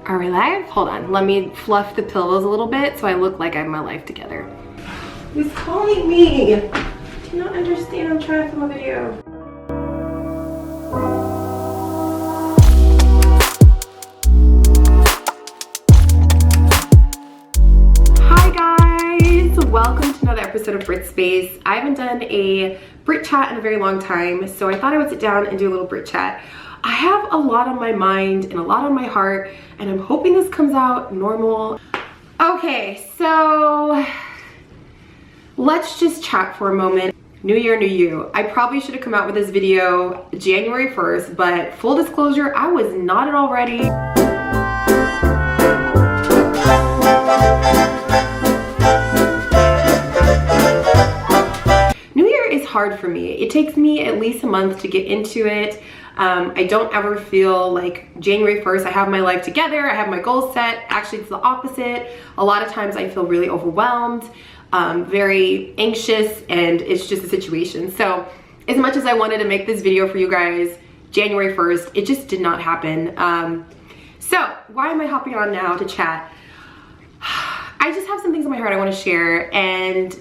Are we live? Hold on, let me fluff the pillows a little bit so I look like I have my life together. Who's calling me? I do not understand, I'm trying to film a video. Hi guys, welcome to another episode of Brit Space. I haven't done a Brit chat in a very long time, so I thought I would sit down and do a little Brit chat. I have a lot on my mind and a lot on my heart, and I'm hoping this comes out normal. Okay, so let's just chat for a moment. New year, new you. I probably should have come out with this video January 1st, but full disclosure, I was not at all ready. New year is hard for me. It takes me at least a month to get into it. I don't ever feel like January 1st, I have my life together, I have my goals set. Actually, it's the opposite. A lot of times I feel really overwhelmed, very anxious, and it's just a situation. So as much as I wanted to make this video for you guys January 1st, it just did not happen. So why am I hopping on now to chat? I just have some things on my heart I want to share, and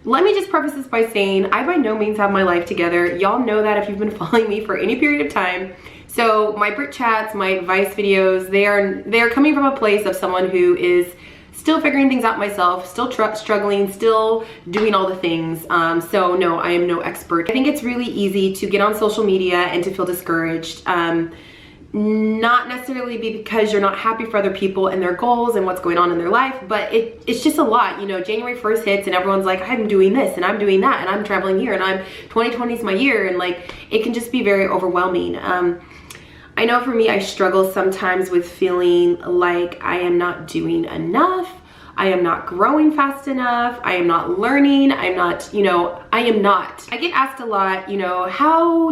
let me just preface this by saying I by no means have my life together. Y'all know that if you've been following me for any period of time. So my Brit chats, my advice videos, they are coming from a place of someone who is still figuring things out myself, still struggling, still doing all the things. So no, I am no expert. I think it's really easy to get on social media and to feel discouraged. Not necessarily because you're not happy for other people and their goals and what's going on in their life, but it's just a lot. You know, January 1st hits and everyone's like, I'm doing this and I'm doing that and I'm traveling here and 2020 is my year, and like it can just be very overwhelming. I know for me, I struggle sometimes with feeling like I am not doing enough, I am not growing fast enough, I am not learning, I'm not, you know, I am not. I get asked a lot, you know, how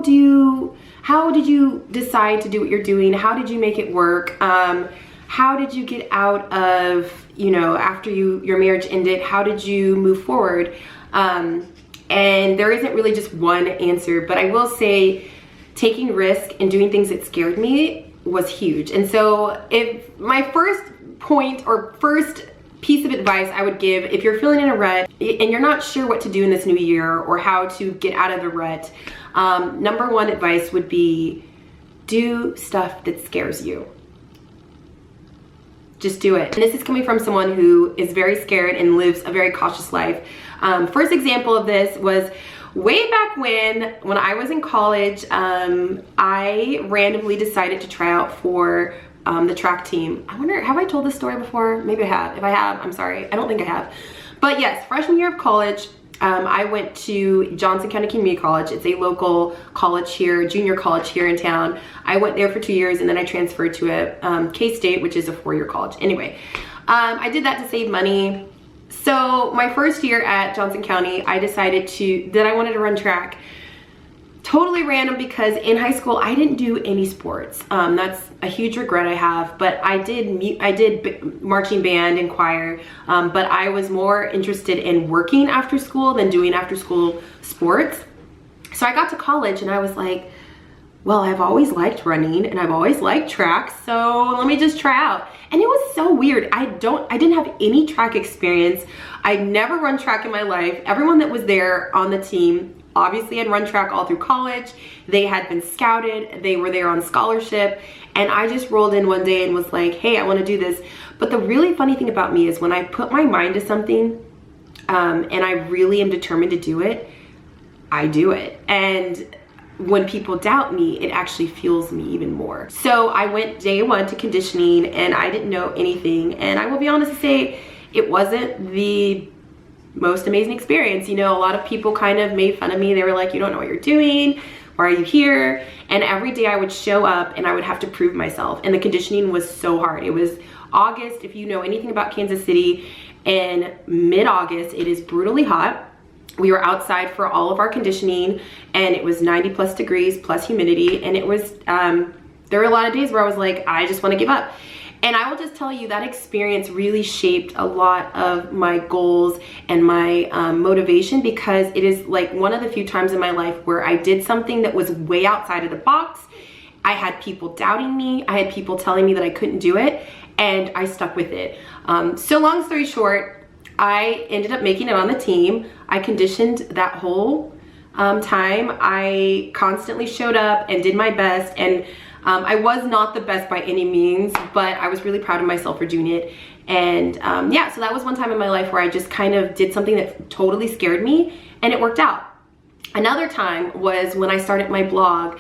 did you decide to do what you're doing? How did you make it work? How did you get out of, you know, after your marriage ended, how did you move forward? And there isn't really just one answer, but I will say taking risk and doing things that scared me was huge. And so if my first point or first piece of advice I would give, if you're feeling in a rut and you're not sure what to do in this new year or how to get out of the rut, number one advice would be do stuff that scares you. Just do it. And this is coming from someone who is very scared and lives a very cautious life. First example of this was way back when I was in college. I randomly decided to try out for the track team. I wonder, have I told this story before? Maybe I have. If I have, I'm sorry. I don't think I have. But yes, freshman year of college, I went to Johnson County Community College. It's a local college here, junior college here in town. I went there for 2 years and then I transferred to a K-State, which is a 4-year college. Anyway, I did that to save money. So my first year at Johnson County, I decided that I wanted to run track. Totally random because in high school I didn't do any sports. That's a huge regret I have, but I did marching band and choir, but I was more interested in working after school than doing after school sports. So I got to college and I was like, well, I've always liked running and I've always liked track, so let me just try out. And it was so weird. I didn't have any track experience. I'd never run track in my life. Everyone that was there on the team obviously had run track all through college. They had been scouted, they were there on scholarship, and I just rolled in one day and was like, hey, I want to do this. But the really funny thing about me is when I put my mind to something and I really am determined to do it, I do it. And when people doubt me, it actually fuels me even more. So I went day one to conditioning and I didn't know anything, and I will be honest to say it wasn't the most amazing experience. You know, a lot of people kind of made fun of me. They were like, you don't know what you're doing, why are you here? And every day I would show up and I would have to prove myself, and the conditioning was so hard. It was August. If you know anything about Kansas City, in mid-August it is brutally hot. We were outside for all of our conditioning and it was 90+ degrees plus humidity, and it was there were a lot of days where I was like, I just want to give up. And I will just tell you that experience really shaped a lot of my goals and my motivation, because it is like one of the few times in my life where I did something that was way outside of the box. I had people doubting me. I had people telling me that I couldn't do it, and I stuck with it. So long story short, I ended up making it on the team. I conditioned that whole time. I constantly showed up and did my best, and I was not the best by any means, but I was really proud of myself for doing it. And yeah, so that was one time in my life where I just kind of did something that totally scared me, and it worked out. Another time was when I started my blog.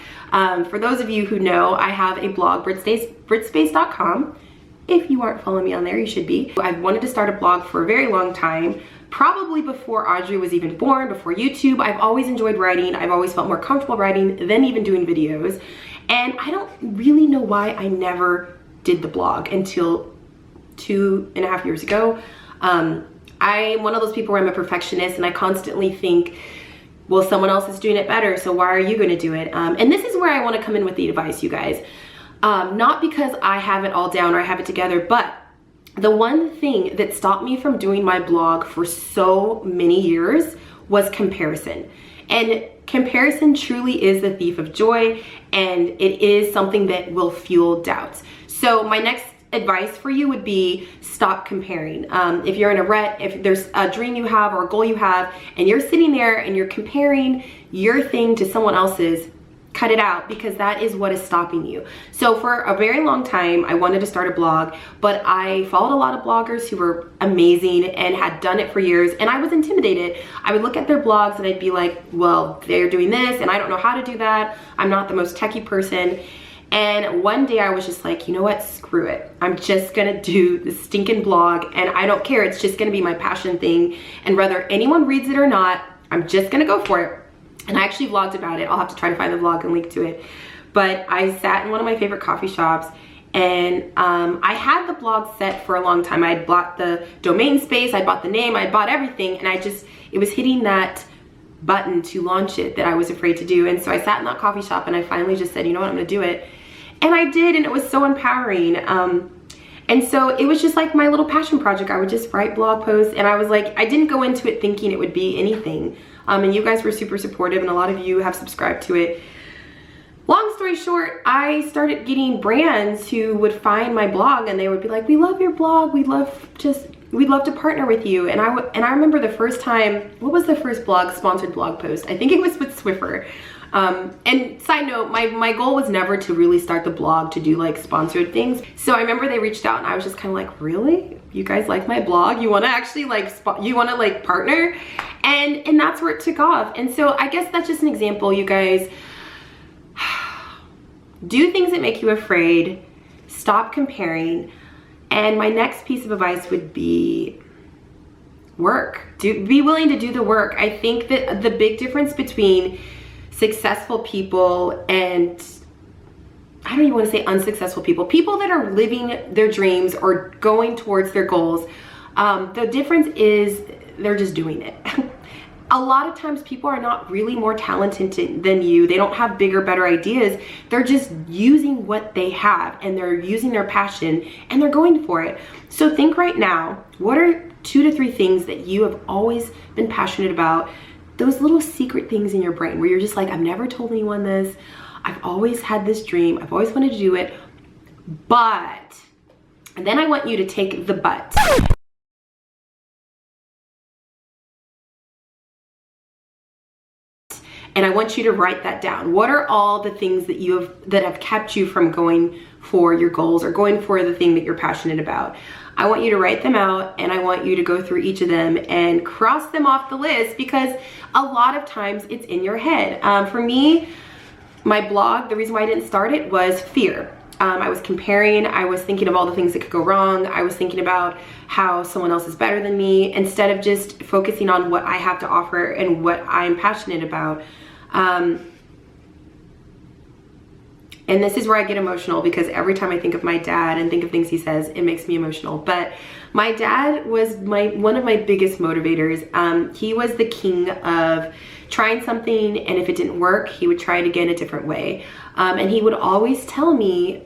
For those of you who know, I have a blog, britspace.com. If you aren't following me on there, you should be. I've wanted to start a blog for a very long time, probably before Audrey was even born, before YouTube. I've always enjoyed writing. I've always felt more comfortable writing than even doing videos. And I don't really know why I never did the blog until 2.5 years ago. I'm one of those people where I'm a perfectionist, and I constantly think, well, someone else is doing it better, so why are you gonna do it? And this is where I wanna come in with the advice, you guys. Not because I have it all down or I have it together, but the one thing that stopped me from doing my blog for so many years was comparison. And comparison truly is the thief of joy, and it is something that will fuel doubts. So my next advice for you would be stop comparing. If you're in a rut, if there's a dream you have or a goal you have, and you're sitting there and you're comparing your thing to someone else's, cut it out, because that is what is stopping you. So for a very long time, I wanted to start a blog, but I followed a lot of bloggers who were amazing and had done it for years, and I was intimidated. I would look at their blogs and I'd be like, well, they're doing this and I don't know how to do that. I'm not the most techie person. And one day I was just like, you know what, screw it. I'm just gonna do the stinking blog, and I don't care. It's just gonna be my passion thing. And whether anyone reads it or not, I'm just gonna go for it. And I actually vlogged about it. I'll have to try to find the vlog and link to it. But I sat in one of my favorite coffee shops, and I had the blog set for a long time. I had bought the domain space, I bought the name, I bought everything, and it was hitting that button to launch it that I was afraid to do. And so I sat in that coffee shop and I finally just said, you know what, I'm gonna do it. And I did, and it was so empowering. And so it was just like my little passion project. I would just write blog posts, and I was like, I didn't go into it thinking it would be anything. And you guys were super supportive, and a lot of you have subscribed to it. Long story short, I started getting brands who would find my blog, and they would be like, we love your blog, we'd love to partner with you. And I remember the first time, what was the first sponsored blog post? I think it was with Swiffer. And side note, my goal was never to really start the blog to do like sponsored things. So I remember they reached out, and I was just kind of like, really? You guys like my blog? You want to actually like partner? And that's where it took off. And so I guess that's just an example, you guys. Do things that make you afraid. Stop comparing. And my next piece of advice would be work. Be willing to do the work. I think that the big difference between successful people and, I don't even want to say unsuccessful people, people that are living their dreams or going towards their goals, the difference is they're just doing it. A lot of times people are not really more talented than you. They don't have bigger, better ideas. They're just using what they have, and they're using their passion, and they're going for it. So think right now, what are 2 to 3 things that you have always been passionate about? Those little secret things in your brain where you're just like, I've never told anyone this. I've always had this dream. I've always wanted to do it. But, and then I want you to take the but. And I want you to write that down. What are all the things that have kept you from going for your goals or going for the thing that you're passionate about? I want you to write them out, and I want you to go through each of them and cross them off the list, because a lot of times it's in your head. For me, my blog, the reason why I didn't start it was fear. I was comparing, I was thinking of all the things that could go wrong. I was thinking about how someone else is better than me, instead of just focusing on what I have to offer and what I'm passionate about. And this is where I get emotional, because every time I think of my dad and think of things he says, it makes me emotional. But my dad was one of my biggest motivators. He was the king of trying something, and if it didn't work, he would try it again a different way. And he would always tell me,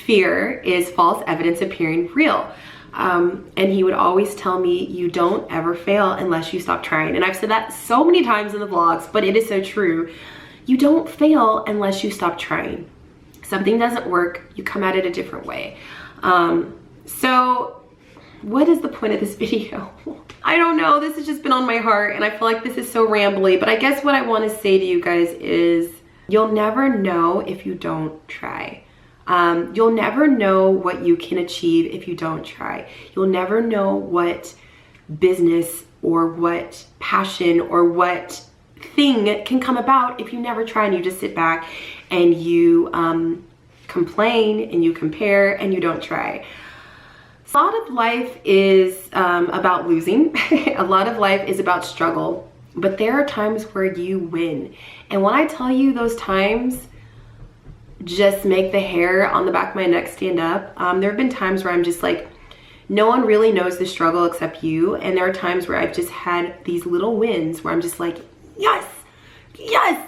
fear is false evidence appearing real. And he would always tell me, you don't ever fail unless you stop trying. And I've said that so many times in the vlogs, but it is so true. you don't fail unless you stop trying. Something doesn't work, you come at it a different way. So what is the point of this video? I don't know, this has just been on my heart and I feel like this is so rambly, but I guess what I want to say to you guys is you'll never know if you don't try. You'll never know what you can achieve if you don't try. You'll never know what business or what passion or what thing can come about if you never try and you just sit back and you complain and you compare and you don't try. A lot of life is about losing. A lot of life is about struggle, but there are times where you win. And when I tell you those times just make the hair on the back of my neck stand up, there have been times where I'm just like, no one really knows the struggle except you. And there are times where I've just had these little wins where I'm just like, yes, yes,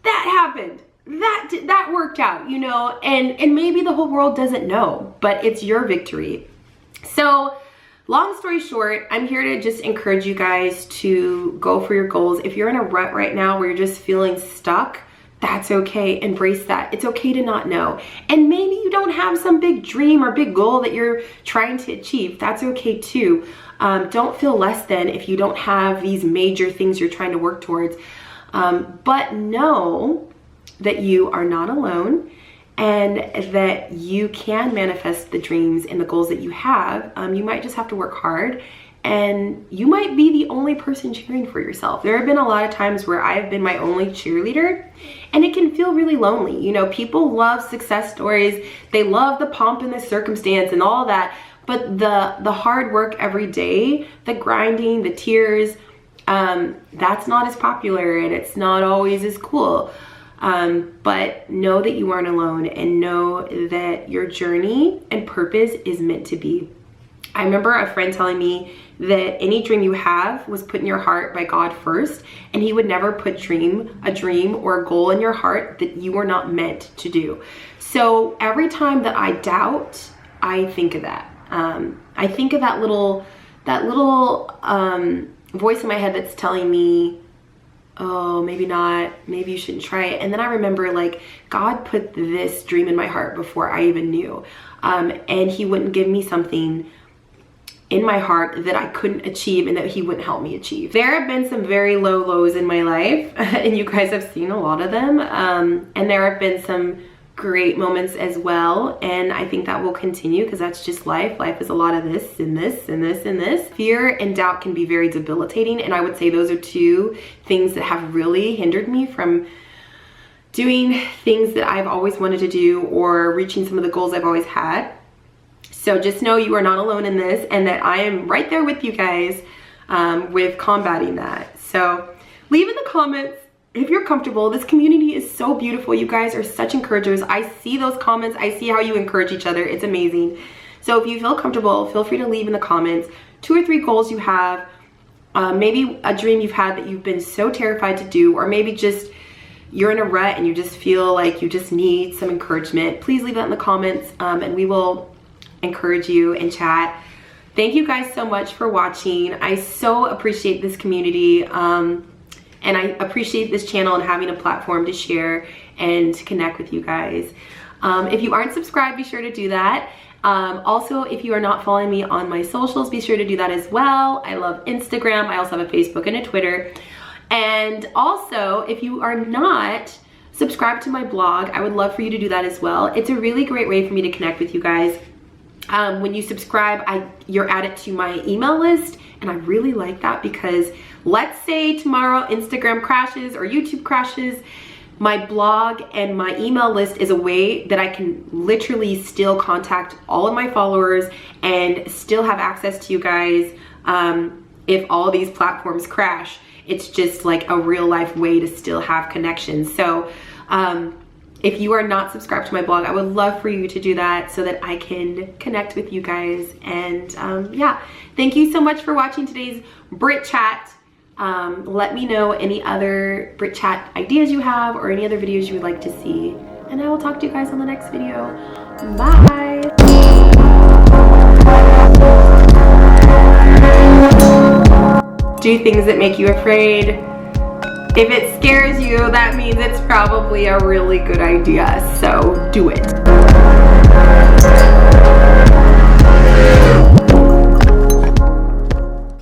that happened. That worked out, you know, and maybe the whole world doesn't know, but it's your victory. So long story short, I'm here to just encourage you guys to go for your goals. If you're in a rut right now where you're just feeling stuck, that's okay. Embrace that. It's okay to not know. And maybe you don't have some big dream or big goal that you're trying to achieve. That's okay too. Don't feel less than if you don't have these major things you're trying to work towards. But know that you are not alone and that you can manifest the dreams and the goals that you have. You might just have to work hard, and you might be the only person cheering for yourself. There have been a lot of times where I've been my only cheerleader, and it can feel really lonely. You know, people love success stories. They love the pomp and the circumstance and all that, but the hard work every day, the grinding, the tears, that's not as popular and it's not always as cool. But know that you aren't alone, and know that your journey and purpose is meant to be. I remember a friend telling me that any dream you have was put in your heart by God first, and he would never put a dream or a goal in your heart that you were not meant to do. So every time that I doubt, I think of that. I think of that little voice in my head that's telling me, oh, maybe not, maybe you shouldn't try it. And then I remember, like, God put this dream in my heart before I even knew. And he wouldn't give me something in my heart that I couldn't achieve and that he wouldn't help me achieve. There have been some very low lows in my life, and you guys have seen a lot of them. And there have been some great moments as well, and I think that will continue because that's just life. Life is a lot of this and this and this and this. Fear and doubt can be very debilitating, and I would say those are two things that have really hindered me from doing things that I've always wanted to do or reaching some of the goals I've always had. So just know you are not alone in this, and that I am right there with you guys with combating that. So leave in the comments if you're comfortable. This community is so beautiful. You guys are such encouragers. I see those comments. I see how you encourage each other. It's amazing. So if you feel comfortable, feel free to leave in the comments 2 or 3 goals you have, maybe a dream you've had that you've been so terrified to do, or maybe just you're in a rut and you just feel like you just need some encouragement. Please leave that in the comments, and we will encourage you and chat. Thank you guys so much for watching. I so appreciate this community. And I appreciate this channel and having a platform to share and to connect with you guys. If you aren't subscribed, be sure to do that. Also, if you are not following me on my socials, be sure to do that as well. I love Instagram. I also have a Facebook and a Twitter. And also, if you are not subscribed to my blog, I would love for you to do that as well. It's a really great way for me to connect with you guys. When you subscribe, you're added to my email list, and I really like that because let's say tomorrow Instagram crashes or YouTube crashes, my blog and my email list is a way that I can literally still contact all of my followers and still have access to you guys if all these platforms crash. It's just like a real life way to still have connections. So if you are not subscribed to my blog, I would love for you to do that so that I can connect with you guys. And yeah, thank you so much for watching today's Brit Chat. Let me know any other Brit Chat ideas you have or any other videos you would like to see. And I will talk to you guys on the next video. Bye! Do things that make you afraid. If it scares you, that means it's probably a really good idea, so do it.